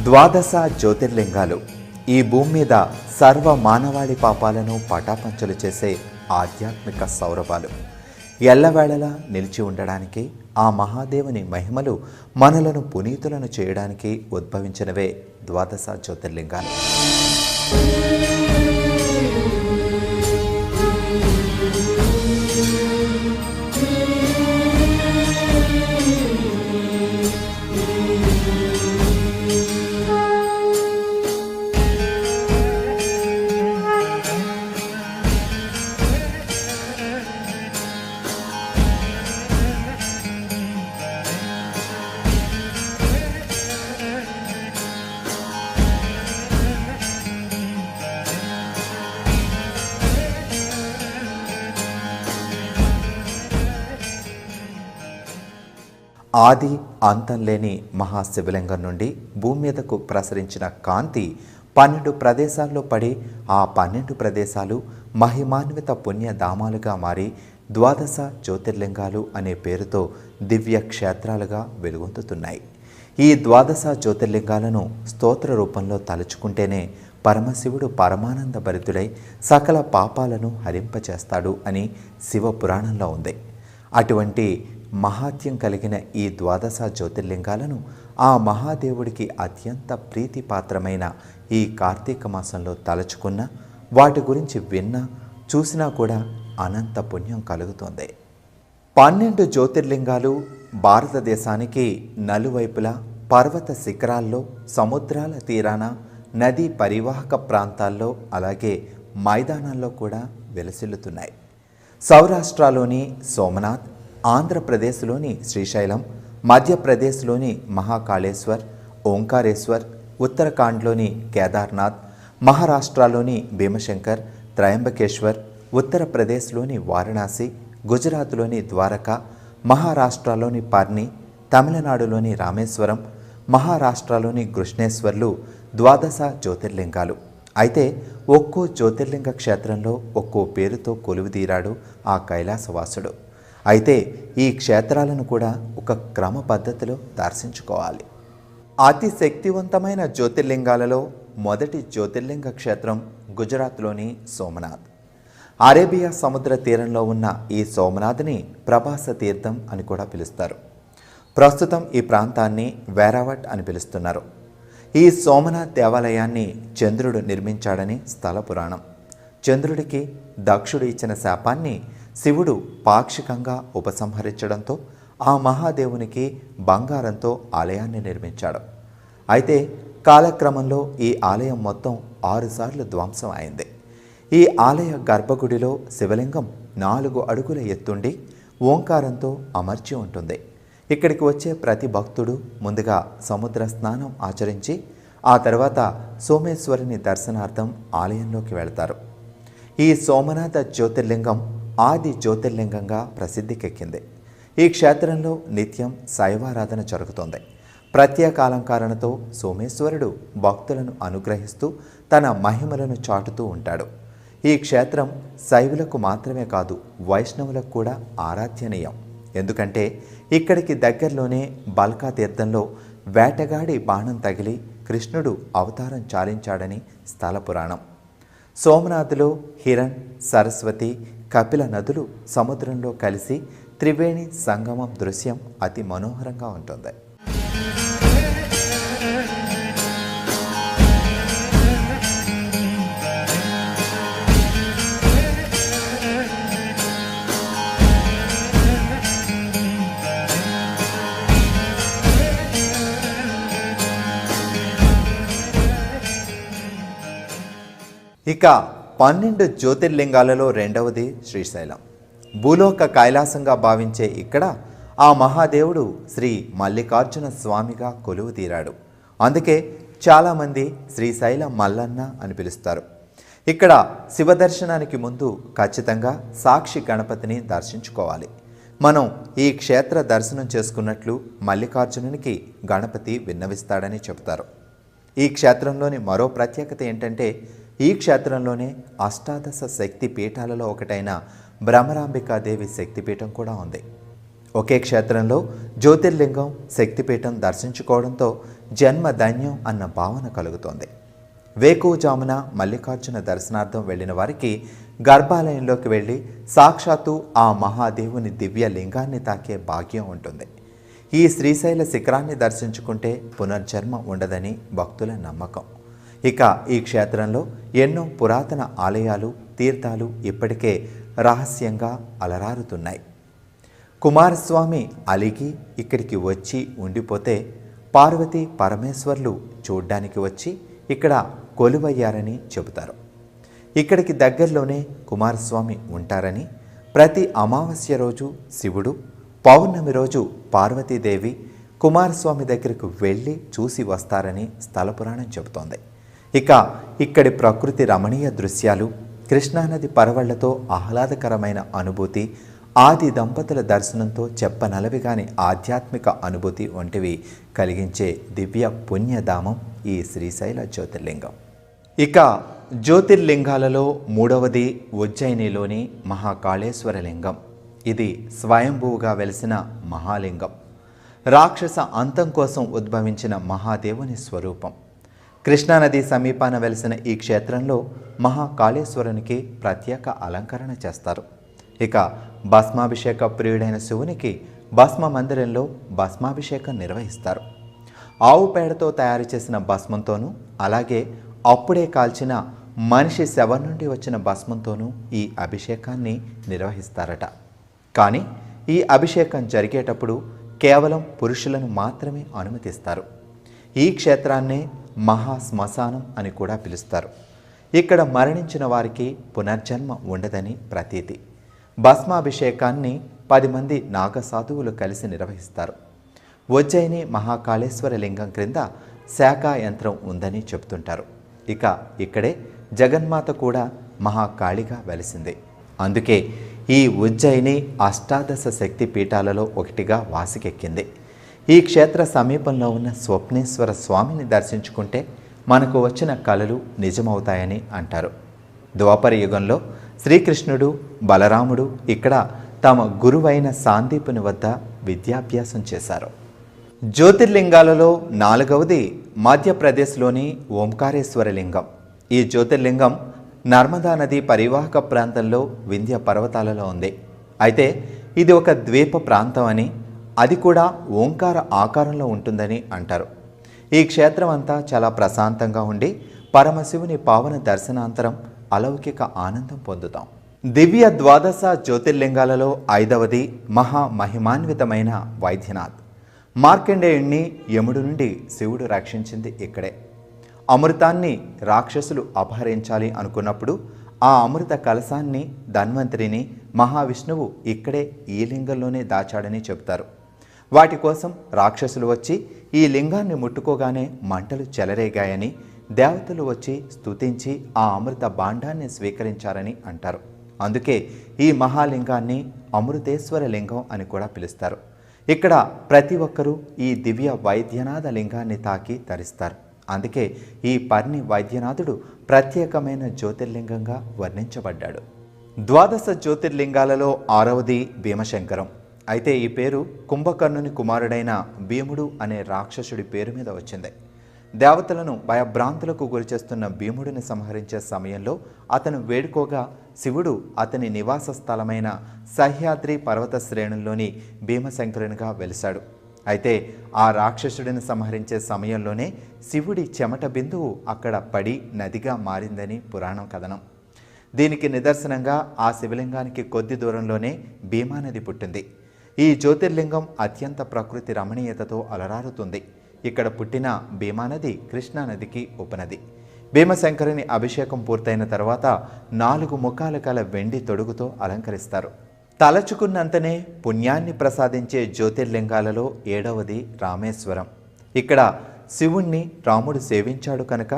ద్వాదశ జ్యోతిర్లింగాలు ఈ భూమి మీద సర్వ మానవాళి పాపాలను పటాపంచలు చేసే ఆధ్యాత్మిక సౌరభాలు. ఎల్లవేళలా నిలిచి ఉండడానికి ఆ మహాదేవుని మహిమలు మనలను పునీతులను చేయడానికి ఉద్భవించినవే ద్వాదశ జ్యోతిర్లింగాలు. ఆది అంతం లేని మహాశివలింగం నుండి భూమి మీదకు ప్రసరించిన కాంతి 12 ప్రదేశాల్లో పడి ఆ 12 ప్రదేశాలు మహిమాన్విత పుణ్యధామాలుగా మారి ద్వాదశ జ్యోతిర్లింగాలు అనే పేరుతో దివ్య క్షేత్రాలుగా వెలుగొందుతున్నాయి. ఈ ద్వాదశ జ్యోతిర్లింగాలను స్తోత్ర రూపంలో తలుచుకుంటేనే పరమశివుడు పరమానంద భరితుడై సకల పాపాలను హరింపచేస్తాడు అని శివపురాణంలో ఉంది. అటువంటి మహాత్యం కలిగిన ఈ ద్వాదశ జ్యోతిర్లింగాలను ఆ మహాదేవుడికి అత్యంత ప్రీతిపాత్రమైన ఈ కార్తీక మాసంలో తలచుకున్న వాటి గురించి విన్నా చూసినా కూడా అనంత పుణ్యం కలుగుతుంది. 12 జ్యోతిర్లింగాలు భారతదేశానికి నలువైపులా పర్వత శిఖరాల్లో, సముద్రాల తీరాన, నదీ పరివాహక ప్రాంతాల్లో, అలాగే మైదానాల్లో కూడా వెలసిల్లుతున్నాయి. సౌరాష్ట్రలోని సోమనాథ్, ఆంధ్రప్రదేశ్లోని శ్రీశైలం, మధ్యప్రదేశ్లోని మహాకాళేశ్వర్, ఓంకారేశ్వర్, ఉత్తరాఖండ్లోని కేదార్నాథ్, మహారాష్ట్రలోని భీమశంకర్, త్రయంబకేశ్వర్, ఉత్తరప్రదేశ్లోని వారణాసి, గుజరాత్లోని ద్వారకా, మహారాష్ట్రలోని పర్ని, తమిళనాడులోని రామేశ్వరం, మహారాష్ట్రలోని కృష్ణేశ్వర్లు ద్వాదశ జ్యోతిర్లింగాలు. అయితే ఒక్కో జ్యోతిర్లింగ క్షేత్రంలో ఒక్కో పేరుతో కొలువుదీరాడు ఆ కైలాసవాసుడు. అయితే ఈ క్షేత్రాలను కూడా ఒక క్రమ పద్ధతిలో దర్శించుకోవాలి. అతి శక్తివంతమైన జ్యోతిర్లింగాలలో మొదటి జ్యోతిర్లింగ క్షేత్రం గుజరాత్లోని సోమనాథ్. అరేబియా సముద్ర తీరంలో ఉన్న ఈ సోమనాథ్ని ప్రభాస తీర్థం అని కూడా పిలుస్తారు. ప్రస్తుతం ఈ ప్రాంతాన్ని వేరావట్ అని పిలుస్తున్నారు. ఈ సోమనాథ్ దేవాలయాన్ని చంద్రుడు నిర్మించాడని స్థల పురాణం. చంద్రుడికి దక్షుడు ఇచ్చిన శాపాన్ని శివుడు పాక్షికంగా ఉపసంహరించడంతో ఆ మహాదేవునికి బంగారంతో ఆలయాన్ని నిర్మించాడు. అయితే కాలక్రమంలో ఈ ఆలయం మొత్తం 6 సార్లు ధ్వంసం అయింది. ఈ ఆలయ గర్భగుడిలో శివలింగం 4 అడుగుల ఎత్తుండి ఓంకారంతో అమర్చి ఉంటుంది. ఇక్కడికి వచ్చే ప్రతి భక్తుడు ముందుగా సముద్ర స్నానం ఆచరించి ఆ తర్వాత సోమేశ్వరుని దర్శనార్థం ఆలయంలోకి వెళతారు. ఈ సోమనాథ జ్యోతిర్లింగం ఆది జ్యోతిర్లింగంగా ప్రసిద్ధికెక్కింది. ఈ క్షేత్రంలో నిత్యం శైవారాధన జరుగుతోంది. ప్రత్యేక అలంకరణతో సోమేశ్వరుడు భక్తులను అనుగ్రహిస్తూ తన మహిమలను చాటుతూ ఉంటాడు. ఈ క్షేత్రం శైవులకు మాత్రమే కాదు, వైష్ణవులకు కూడా ఆరాధ్యనీయం. ఎందుకంటే ఇక్కడికి దగ్గరలోనే బల్కా తీర్థంలో వేటగాడి బాణం తగిలి కృష్ణుడు అవతారం చాలించాడని స్థల పురాణం. సోమనాథ్లో హిరణ్, సరస్వతి, కపిల నదులు సముద్రంలో కలిసి త్రివేణి సంగమం దృశ్యం అతి మనోహరంగా ఉంటుంది. ఇక 12 జ్యోతిర్లింగాలలో రెండవది శ్రీశైలం. భూలోక కైలాసంగా భావించే ఇక్కడ ఆ మహాదేవుడు శ్రీ మల్లికార్జున స్వామిగా కొలువు తీరాడు. అందుకే చాలామంది శ్రీశైల మల్లన్న అని పిలుస్తారు. ఇక్కడ శివ దర్శనానికి ముందు ఖచ్చితంగా సాక్షి గణపతిని దర్శించుకోవాలి. మనం ఈ క్షేత్ర దర్శనం చేసుకున్నట్లు మల్లికార్జునునికి గణపతి విన్నవిస్తాడని చెబుతారు. ఈ క్షేత్రంలోని మరో ప్రత్యేకత ఏంటంటే ఈ క్షేత్రంలోనే అష్టాదశ శక్తి పీఠాలలో ఒకటైన భ్రమరాంబికాదేవి శక్తిపీఠం కూడా ఉంది. ఒకే క్షేత్రంలో జ్యోతిర్లింగం, శక్తిపీఠం దర్శించుకోవడంతో జన్మ ధన్యం అన్న భావన కలుగుతోంది. వేకువజామున మల్లికార్జున దర్శనార్థం వెళ్ళిన వారికి గర్భాలయంలోకి వెళ్ళి సాక్షాత్తు ఆ మహాదేవుని దివ్య లింగాన్ని తాకే భాగ్యం ఉంటుంది. ఈ శ్రీశైల శిఖరాన్ని దర్శించుకుంటే పునర్జన్మ ఉండదని భక్తుల నమ్మకం. ఇక ఈ క్షేత్రంలో ఎన్నో పురాతన ఆలయాలు, తీర్థాలు ఇప్పటికే రహస్యంగా అలరారుతున్నాయి. కుమారస్వామి అలిగి ఇక్కడికి వచ్చి ఉండిపోతే పార్వతీ పరమేశ్వర్లు చూడ్డానికి వచ్చి ఇక్కడ కొలువయ్యారని చెబుతారు. ఇక్కడికి దగ్గరలోనే కుమారస్వామి ఉంటారని, ప్రతి అమావాస్య రోజు శివుడు, పౌర్ణమి రోజు పార్వతీదేవి కుమారస్వామి దగ్గరకు వెళ్ళి చూసి వస్తారని స్థల పురాణం చెబుతోంది. ఇక ఇక్కడి ప్రకృతి రమణీయ దృశ్యాలు, కృష్ణానది పరవళ్లతో ఆహ్లాదకరమైన అనుభూతి, ఆది దంపతుల దర్శనంతో చెప్పనలవిగాని ఆధ్యాత్మిక అనుభూతి వంటివి కలిగించే దివ్య పుణ్యధామం ఈ శ్రీశైల జ్యోతిర్లింగం. ఇక జ్యోతిర్లింగాలలో మూడవది ఉజ్జయినిలోని మహాకాళేశ్వర లింగం. ఇది స్వయంభూగా వెలిసిన మహాలింగం. రాక్షస అంతం కోసం ఉద్భవించిన మహాదేవుని స్వరూపం. కృష్ణానది సమీపాన వెలిసిన ఈ క్షేత్రంలో మహాకాళేశ్వరునికి ప్రత్యేక అలంకరణ చేస్తారు. ఇక భస్మాభిషేక ప్రియుడైన శివునికి భస్మ మందిరంలో భస్మాభిషేకం నిర్వహిస్తారు. ఆవు పేడతో తయారు చేసిన భస్మంతోనూ, అలాగే అప్పుడే కాల్చిన మనిషి శవం నుండి వచ్చిన భస్మంతోనూ ఈ అభిషేకాన్ని నిర్వహిస్తారట. కానీ ఈ అభిషేకం జరిగేటప్పుడు కేవలం పురుషులను మాత్రమే అనుమతిస్తారు. ఈ క్షేత్రాన్నే మహాశ్మశానం అని కూడా పిలుస్తారు. ఇక్కడ మరణించిన వారికి పునర్జన్మ ఉండదని ప్రతీతి. భస్మాభిషేకాన్ని 10 మంది నాగసాధువులు కలిసి నిర్వహిస్తారు. ఉజ్జయిని మహాకాళేశ్వర లింగం క్రింద శాఖా యంత్రం ఉందని చెబుతుంటారు. ఇక ఇక్కడే జగన్మాత కూడా మహాకాళిగా వెలిసింది. అందుకే ఈ ఉజ్జయిని అష్టాదశ శక్తి పీఠాలలో ఒకటిగా వాసికెక్కింది. ఈ క్షేత్ర సమీపంలో ఉన్న స్వప్నేశ్వర స్వామిని దర్శించుకుంటే మనకు వచ్చిన కలలు నిజమవుతాయని అంటారు. ద్వాపర యుగంలో శ్రీకృష్ణుడు, బలరాముడు ఇక్కడ తమ గురువైన సాందీపుని వద్ద విద్యాభ్యాసం చేశారు. జ్యోతిర్లింగాలలో 4వది మధ్యప్రదేశ్లోని ఓంకారేశ్వర లింగం. ఈ జ్యోతిర్లింగం నర్మదా నది పరివాహక ప్రాంతంలో వింధ్య పర్వతాలలో ఉంది. అయితే ఇది ఒక ద్వీప ప్రాంతం అని, అది కూడా ఓంకార ఆకారంలో ఉంటుందని అంటారు. ఈ క్షేత్రం అంతా చాలా ప్రశాంతంగా ఉండి పరమశివుని పావన దర్శనాంతరం అలౌకిక ఆనందం పొందుతాం. దివ్య ద్వాదశ జ్యోతిర్లింగాలలో 5వది మహామహిమాన్వితమైన వైద్యనాథ్. మార్కండేయుణ్ణి యముడు నుండి శివుడు రక్షించింది ఇక్కడే. అమృతాన్ని రాక్షసులు అపహరించాలి అనుకున్నప్పుడు ఆ అమృత కలశాన్ని, ధన్వంతరిని మహావిష్ణువు ఇక్కడే ఈ లింగంలోనే దాచాడని చెబుతారు. వాటి కోసం రాక్షసులు వచ్చి ఈ లింగాన్ని ముట్టుకోగానే మంటలు చెలరేగాయని, దేవతలు వచ్చి స్తుతించి ఆ అమృత భాండాన్ని స్వీకరించారని అంటారు. అందుకే ఈ మహాలింగాన్ని అమృతేశ్వర లింగం అని కూడా పిలుస్తారు. ఇక్కడ ప్రతి ఒక్కరూ ఈ దివ్య వైద్యనాథ లింగాన్ని తాకి తరిస్తారు. అందుకే ఈ పర్ణి వైద్యనాథుడు ప్రత్యేకమైన జ్యోతిర్లింగంగా వర్ణించబడ్డాడు. ద్వాదశ జ్యోతిర్లింగాలలో 6వది భీమశంకరం. అయితే ఈ పేరు కుంభకర్ణుని కుమారుడైన భీముడు అనే రాక్షసుడి పేరు మీద వచ్చింది. దేవతలను భయభ్రాంతులకు గురిచేస్తున్న భీముడిని సంహరించే సమయంలో అతను వేడుకోగా శివుడు అతని నివాస స్థలమైన సహ్యాద్రి పర్వత శ్రేణుల్లోని భీమశంకరునిగా వెలిశాడు. అయితే ఆ రాక్షసుడిని సంహరించే సమయంలోనే శివుడి చెమట బిందువు అక్కడ పడి నదిగా మారిందని పురాణం కథనం. దీనికి నిదర్శనంగా ఆ శివలింగానికి కొద్ది దూరంలోనే భీమానది పుట్టింది. ఈ జ్యోతిర్లింగం అత్యంత ప్రకృతి రమణీయతతో అలరారుతుంది. ఇక్కడ పుట్టిన భీమానది కృష్ణానదికి ఉపనది. భీమశంకరుని అభిషేకం పూర్తయిన తర్వాత 4 ముఖాలు కల వెండి తొడుగుతో అలంకరిస్తారు. తలచుకున్నంతనే పుణ్యాన్ని ప్రసాదించే జ్యోతిర్లింగాలలో 7వది రామేశ్వరం. ఇక్కడ శివుణ్ణి రాముడు సేవించాడు కనుక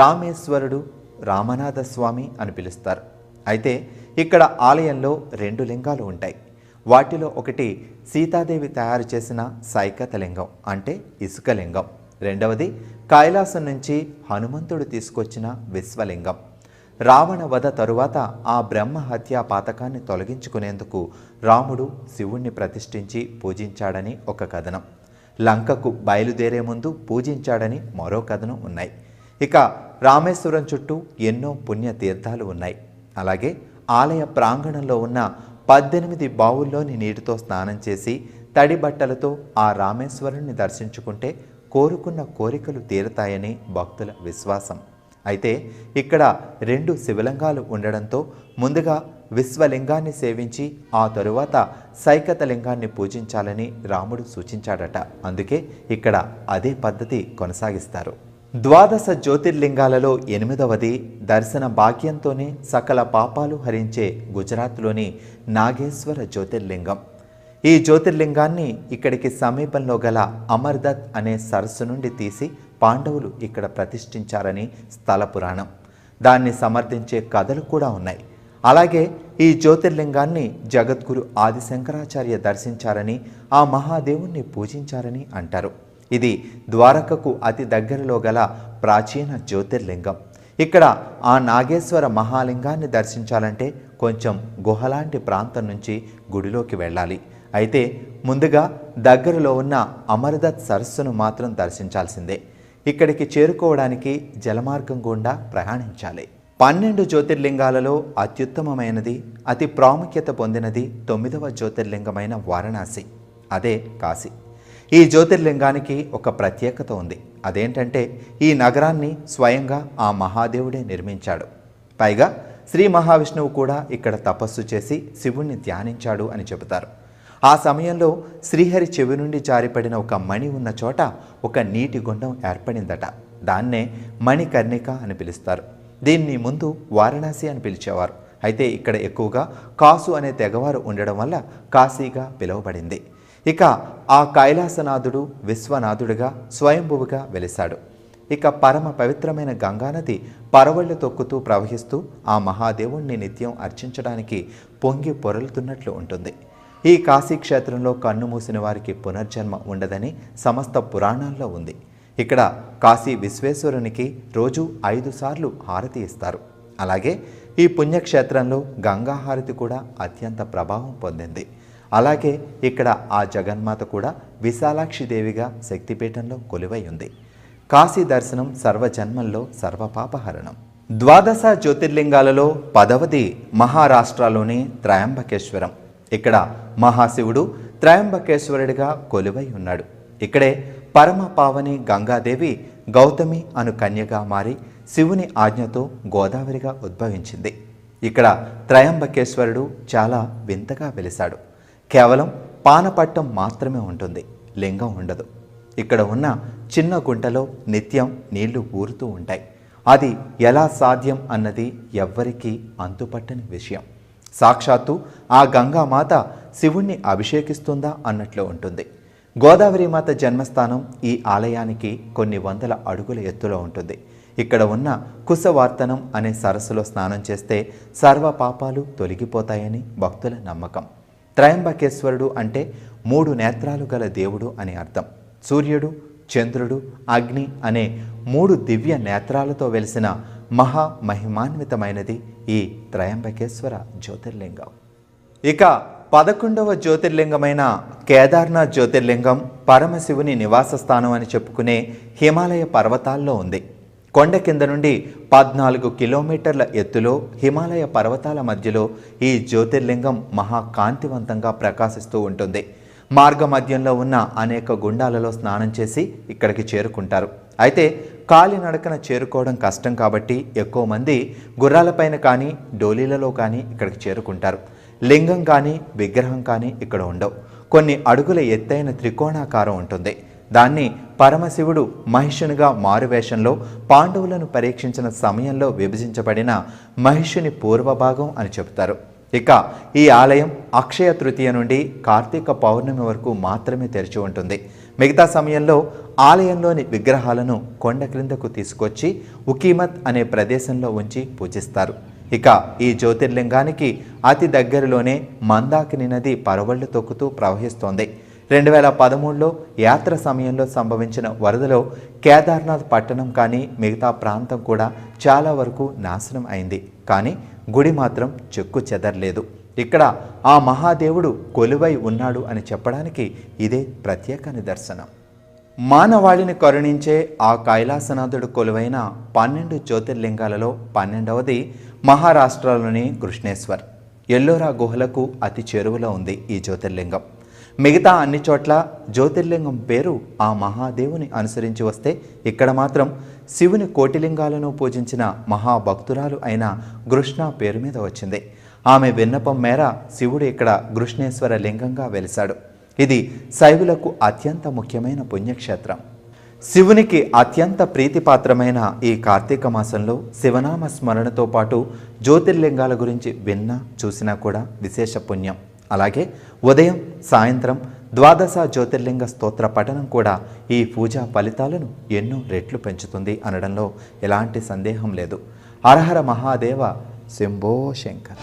రామేశ్వరుడు, రామనాథ స్వామి అని పిలుస్తారు. అయితే ఇక్కడ ఆలయంలో 2 లింగాలు ఉంటాయి. వాటిలో ఒకటి సీతాదేవి తయారు చేసిన సైకత లింగం అంటే ఇసుక లింగం. 2వది కైలాసం నుంచి హనుమంతుడు తీసుకొచ్చిన విశ్వలింగం. రావణ వధ తరువాత ఆ బ్రహ్మ హత్యా పాతకాన్ని తొలగించుకునేందుకు రాముడు శివుణ్ణి ప్రతిష్ఠించి పూజించాడని ఒక కథనం, లంకకు బయలుదేరే ముందు పూజించాడని మరో కథనం ఉన్నాయి. ఇక రామేశ్వరం చుట్టూ ఎన్నో పుణ్యతీర్థాలు ఉన్నాయి. అలాగే ఆలయ ప్రాంగణంలో ఉన్న 18 బావుల్లోని నీటితో స్నానం చేసి తడి బట్టలతో ఆ రామేశ్వరుణ్ణి దర్శించుకుంటే కోరుకున్న కోరికలు తీరతాయని భక్తుల విశ్వాసం. అయితే ఇక్కడ 2 శివలింగాలు ఉండడంతో ముందుగా విశ్వలింగాన్ని సేవించి ఆ తరువాత సైకత లింగాన్ని పూజించాలని రాముడు సూచించాడట. అందుకే ఇక్కడ అదే పద్ధతి కొనసాగిస్తారు. ద్వాదశ జ్యోతిర్లింగాలలో 8వది దర్శన భాగ్యంతోనే సకల పాపాలు హరించే గుజరాత్లోని నాగేశ్వర జ్యోతిర్లింగం. ఈ జ్యోతిర్లింగాన్ని ఇక్కడికి సమీపంలో గల అమర్దత్ అనే సరస్సు నుండి తీసి పాండవులు ఇక్కడ ప్రతిష్ఠించారని స్థల పురాణం. దాన్ని సమర్థించే కథలు కూడా ఉన్నాయి. అలాగే ఈ జ్యోతిర్లింగాన్ని జగద్గురు ఆదిశంకరాచార్య దర్శించారని, ఆ మహాదేవుణ్ణి పూజించారని అంటారు. ఇది ద్వారకకు అతి దగ్గరలో గల ప్రాచీన జ్యోతిర్లింగం. ఇక్కడ ఆ నాగేశ్వర మహాలింగాన్ని దర్శించాలంటే కొంచెం గుహలాంటి ప్రాంతం నుంచి గుడిలోకి వెళ్ళాలి. అయితే ముందుగా దగ్గరలో ఉన్న అమర్దత్ సరస్సును మాత్రం దర్శించాల్సిందే. ఇక్కడికి చేరుకోవడానికి జలమార్గం గుండా ప్రయాణించాలి. 12 జ్యోతిర్లింగాలలో అత్యుత్తమమైనది, అతి ప్రాముఖ్యత పొందినది 9వ జ్యోతిర్లింగమైన వారణాసి, అదే కాశీ. ఈ జ్యోతిర్లింగానికి ఒక ప్రత్యేకత ఉంది. అదేంటంటే ఈ నగరాన్ని స్వయంగా ఆ మహాదేవుడే నిర్మించాడు. పైగా శ్రీ మహావిష్ణువు కూడా ఇక్కడ తపస్సు చేసి శివుణ్ణి ధ్యానించాడు అని చెబుతారు. ఆ సమయంలో శ్రీహరి చెవి నుండి జారిపడిన ఒక మణి ఉన్న చోట ఒక నీటి గుండం ఏర్పడిందట. దాన్నే మణికర్ణిక అని పిలుస్తారు. దీన్ని ముందు వారణాసి అని పిలిచేవారు. అయితే ఇక్కడ ఎక్కువగా కాసు అనే తెగవారు ఉండడం వల్ల కాశీగా పిలువబడింది. ఇక ఆ కైలాసనాథుడు విశ్వనాథుడిగా స్వయంభువుగా వెలిశాడు. ఇక పరమ పవిత్రమైన గంగానది పరవళ్ళు తొక్కుతూ ప్రవహిస్తూ ఆ మహాదేవుణ్ణి నిత్యం అర్చించడానికి పొంగి పొరలుతున్నట్లు ఉంటుంది. ఈ కాశీక్షేత్రంలో కన్ను మూసిన వారికి పునర్జన్మ ఉండదని సమస్త పురాణాల్లో ఉంది. ఇక్కడ కాశీ విశ్వేశ్వరునికి రోజు 5 సార్లు హారతి ఇస్తారు. అలాగే ఈ పుణ్యక్షేత్రంలో గంగా హారతి కూడా అత్యంత ప్రభావం పొందింది. అలాగే ఇక్కడ ఆ జగన్మాత కూడా విశాలాక్షిదేవిగా శక్తిపీఠంలో కొలువై ఉంది. కాశీ దర్శనం సర్వజన్మల్లో సర్వపాపహరణం. ద్వాదశ జ్యోతిర్లింగాలలో 10వది మహారాష్ట్రలోని త్రయంబకేశ్వరం. ఇక్కడ మహాశివుడు త్రయంబకేశ్వరుడిగా కొలువై ఉన్నాడు. ఇక్కడే పరమ పావని గంగాదేవి గౌతమి అను కన్యగా మారి శివుని ఆజ్ఞతో గోదావరిగా ఉద్భవించింది. ఇక్కడ త్రయంబకేశ్వరుడు చాలా వింతగా వెలిశాడు. కేవలం పానపట్టం మాత్రమే ఉంటుంది, లింగం ఉండదు. ఇక్కడ ఉన్న చిన్న గుంటలో నిత్యం నీళ్లు ఊరుతూ ఉంటాయి. అది ఎలా సాధ్యం అన్నది ఎవ్వరికీ అంతుపట్టని విషయం. సాక్షాత్తు ఆ గంగామాత శివుణ్ణి అభిషేకిస్తుందా అన్నట్లు ఉంటుంది. గోదావరి మాత జన్మస్థానం ఈ ఆలయానికి కొన్ని వందల అడుగుల ఎత్తులో ఉంటుంది. ఇక్కడ ఉన్న కుశవార్తనం అనే సరస్సులో స్నానం చేస్తే సర్వ పాపాలు తొలగిపోతాయని భక్తుల నమ్మకం. త్రయంబకేశ్వరుడు అంటే 3 నేత్రాలు గల దేవుడు అని అర్థం. సూర్యుడు, చంద్రుడు, అగ్ని అనే 3 దివ్య నేత్రాలతో వెలిసిన మహామహిమాన్వితమైనది ఈ త్రయంబకేశ్వర జ్యోతిర్లింగం. ఇక 11వ జ్యోతిర్లింగమైన కేదార్నాథ్ జ్యోతిర్లింగం పరమశివుని నివాస స్థానం అని చెప్పుకునే హిమాలయ పర్వతాల్లో ఉంది. కొండ కింద నుండి 14 కిలోమీటర్ల ఎత్తులో హిమాలయ పర్వతాల మధ్యలో ఈ జ్యోతిర్లింగం మహాకాంతివంతంగా ప్రకాశిస్తూ ఉంటుంది. మార్గ మధ్యంలో ఉన్న అనేక గుండాలలో స్నానం చేసి ఇక్కడికి చేరుకుంటారు. అయితే కాలినడకన చేరుకోవడం కష్టం కాబట్టి ఎక్కువ మంది గుర్రాలపైన కానీ డోలీలలో కానీ ఇక్కడికి చేరుకుంటారు. లింగం కానీ విగ్రహం కానీ ఇక్కడ ఉండవు. కొన్ని అడుగుల ఎత్తైన త్రికోణాకారం ఉంటుంది. దాన్ని పరమశివుడు మహిషునిగా మారువేషంలో పాండవులను పరీక్షించిన సమయంలో విభజించబడిన మహిషుని పూర్వభాగం అని చెబుతారు. ఇక ఈ ఆలయం అక్షయ తృతీయ నుండి కార్తీక పౌర్ణమి వరకు మాత్రమే తెరిచి ఉంటుంది. మిగతా సమయంలో ఆలయంలోని విగ్రహాలను కొండ క్రిందకు తీసుకొచ్చి ఉకీమత్ అనే ప్రదేశంలో ఉంచి పూజిస్తారు. ఇక ఈ జ్యోతిర్లింగానికి అతి దగ్గరలోనే మందాకిని నది పరవళ్లు తొక్కుతూ ప్రవహిస్తోంది. 2013లో యాత్ర సమయంలో సంభవించిన వరదలో కేదార్నాథ్ పట్టణం కానీ మిగతా ప్రాంతం కూడా చాలా వరకు నాశనం అయింది. కానీ గుడి మాత్రం చెక్కు చెదరలేదు. ఇక్కడ ఆ మహాదేవుడు కొలువై ఉన్నాడు అని చెప్పడానికి ఇదే ప్రత్యేక నిదర్శనం. మానవాళిని కరుణించే ఆ కైలాసనాథుడు కొలువైన 12 జ్యోతిర్లింగాలలో 12వది మహారాష్ట్రలోని కృష్ణేశ్వర్. ఎల్లోరా గుహలకు అతి చేరువలో ఉంది ఈ జ్యోతిర్లింగం. మిగతా అన్ని చోట్ల జ్యోతిర్లింగం పేరు ఆ మహాదేవుని అనుసరించి వస్తే ఇక్కడ మాత్రం శివుని కోటిలింగాలను పూజించిన మహాభక్తురాలు అయిన కృష్ణ పేరు మీద వచ్చింది. ఆమె విన్నపం మేర శివుడు ఇక్కడ కృష్ణేశ్వర లింగంగా వెలిశాడు. ఇది శైవులకు అత్యంత ముఖ్యమైన పుణ్యక్షేత్రం. శివునికి అత్యంత ప్రీతిపాత్రమైన ఈ కార్తీక మాసంలో శివనామ స్మరణతో పాటు జ్యోతిర్లింగాల గురించి విన్నా చూసినా కూడా విశేష పుణ్యం. అలాగే ఉదయం సాయంత్రం ద్వాదశ జ్యోతిర్లింగ స్తోత్ర పఠనం కూడా ఈ పూజా ఫలితాలను ఎన్నో రెట్లు పెంచుతుంది అనడంలో ఎలాంటి సందేహం లేదు. హరహర మహాదేవ శంభో శంకర.